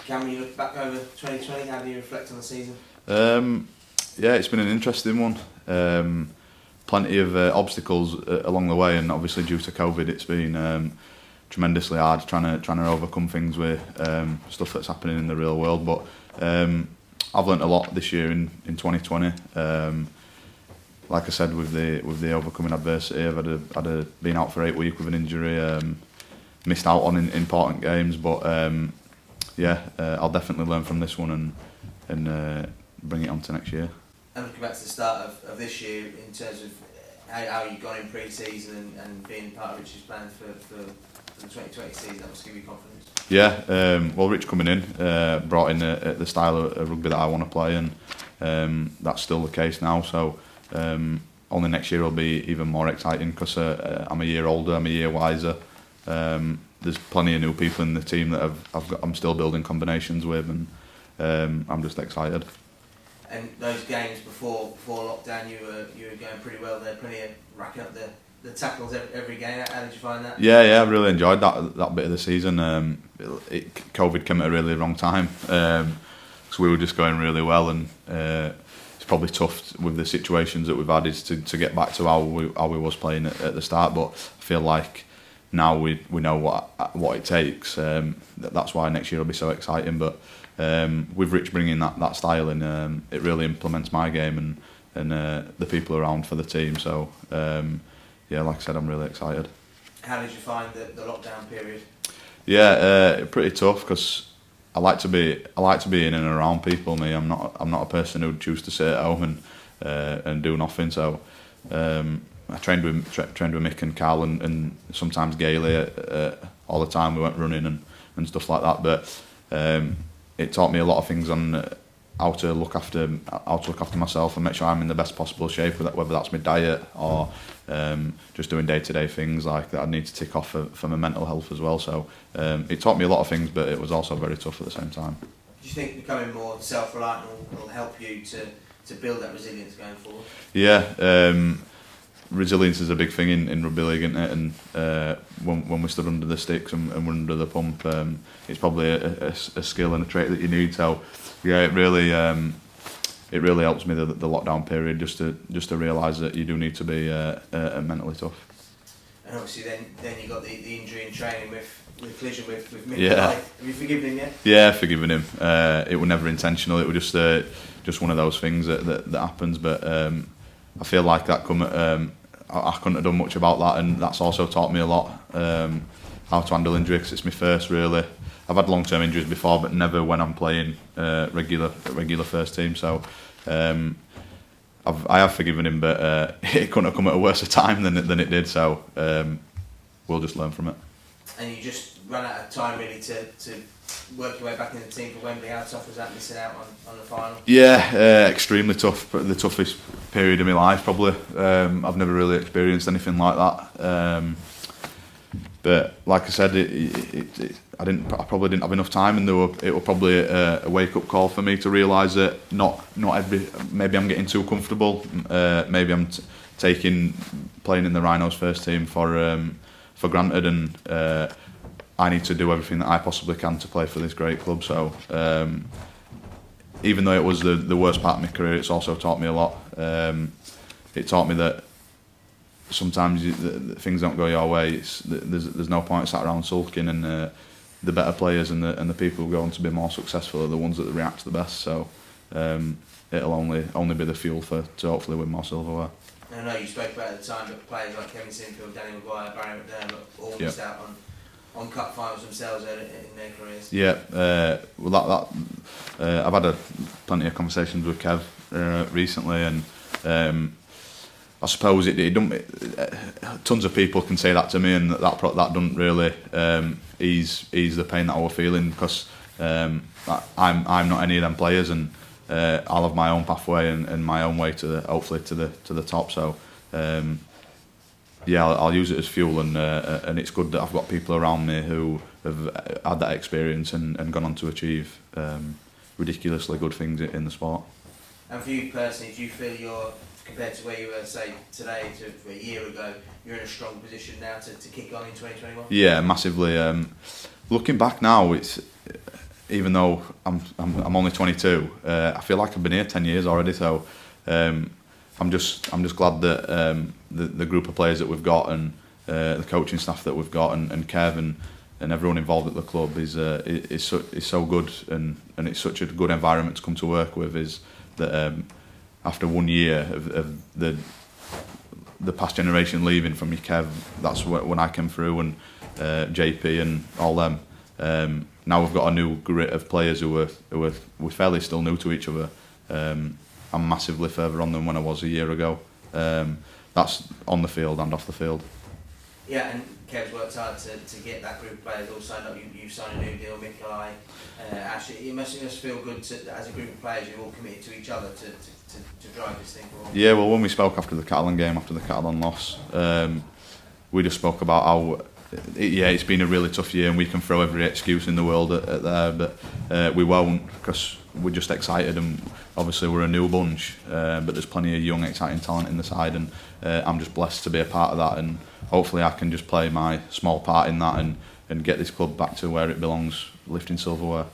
Cam, you look back over 2020, how do you reflect on the season? Yeah, it's been an interesting one. Plenty of obstacles along the way, and obviously due to COVID, it's been tremendously hard trying to overcome things with stuff that's happening in the real world. But I've learnt a lot this year in 2020. Like I said, with the overcoming adversity, I've been out for 8 weeks with an injury, missed out on important games, but I'll definitely learn from this one and bring it on to next year. And looking back to the start of this year, in terms of how you've gone in pre-season and being part of Richard's plan for the 2020 season, that must give you confidence. Yeah, well, Rich coming in brought in the style of rugby that I want to play, and that's still the case now. So only next year will be even more exciting because I'm a year older, I'm a year wiser. There's plenty of new people in the team that I'm still building combinations with, and I'm just excited. And those games before lockdown, you were going pretty well there, plenty of racking up the tackles every game. How did you find that? Yeah, I really enjoyed that bit of the season. COVID came at a really wrong time, so we were just going really well, and it's probably tough with the situations that we've had is to get back to how we was playing at the start. But I feel like now we know what it takes. That's why next year will be so exciting. But with Rich bringing that style in, it really implements my game and the people around for the team. So like I said, I'm really excited. How did you find the lockdown period? Yeah, pretty tough because I like to be in and around people. I'm not a person who'd choose to sit at home and do nothing. So I trained with Mick and Carl and sometimes Gailey all the time. We went running and stuff like that. But it taught me a lot of things on how to look after myself and make sure I'm in the best possible shape. Whether that's my diet or just doing day-to-day things like that I need to tick off for my mental health as well. So it taught me a lot of things, but it was also very tough at the same time. Do you think becoming more self-reliant will help you to build that resilience going forward? Yeah. Resilience is a big thing in rugby league, isn't it? And when we stood under the sticks and we're under the pump, it's probably a skill and a trait that you need. So, yeah, it really helps me the lockdown period just to realise that you do need to be mentally tough. And obviously, then you got the injury in training with collision with Mick. Yeah. Have you forgiven him yet? Yeah, forgiven him. It was never intentional. It was just one of those things that happens. But I feel like that I couldn't have done much about that, and that's also taught me a lot how to handle injury, because it's my first really. I've had long-term injuries before, but never when I'm playing regular first team. So I have forgiven him, but it couldn't have come at a worse time than it did. So we'll just learn from it. And you just ran out of time really to work your way back in the team for Wembley. How tough was that, missing out on the final? Yeah, extremely tough. The toughest period of my life probably. I've never really experienced anything like that. But like I said, I probably didn't have enough time, and it was probably a wake-up call for me to realise that maybe I'm getting too comfortable. Maybe I'm taking playing in the Rhinos first team for granted, and I need to do everything that I possibly can to play for this great club. So even though it was the worst part of my career, it's also taught me a lot. It taught me that sometimes things don't go your way. There's no point sat around sulking, and the better players and the people who go on to be more successful are the ones that react the best. So it'll only be the fuel to hopefully win more silverware. I know you spoke about at the time, but players like Kevin Sinfield, Danny Maguire, Barry McDermott all missed out on cup finals themselves in their careers. Yeah, well I've had plenty of conversations with Kev recently, and I suppose tons of people can say that to me, and that doesn't really ease the pain that I was feeling, because I'm not any of them players, and I'll have my own pathway and my own way hopefully to the top. So I'll use it as fuel, and it's good that I've got people around me who have had that experience and gone on to achieve ridiculously good things in the sport. And for you personally, do you feel you're, compared to where you were, say, today to a year ago, you're in a strong position now to kick on in 2021? Yeah, massively. Looking back now, even though I'm only 22, I feel like I've been here 10 years already. So I'm just glad that the group of players that we've got and the coaching staff that we've got and Kev and everyone involved at the club is so good, and it's such a good environment to come to work with. Is that after 1 year of the past generation leaving from me, Kev, that's when I came through, and JP and all them. Now we've got a new grit of players who we're fairly still new to each other. I'm massively further on than when I was a year ago. That's on the field and off the field. Yeah, and Kev's worked hard to get that group of players all signed up. You've signed a new deal, Mikolai. Actually, it must feel good as a group of players, you're all committed to each other to drive this thing forward. Yeah, well, when we spoke after the Catalan game, after the Catalan loss, we just spoke about how it's been a really tough year, and we can throw every excuse in the world at there, but we won't, because we're just excited, and obviously we're a new bunch, but there's plenty of young, exciting talent in the side, and I'm just blessed to be a part of that, and hopefully I can just play my small part in that and get this club back to where it belongs, lifting silverware.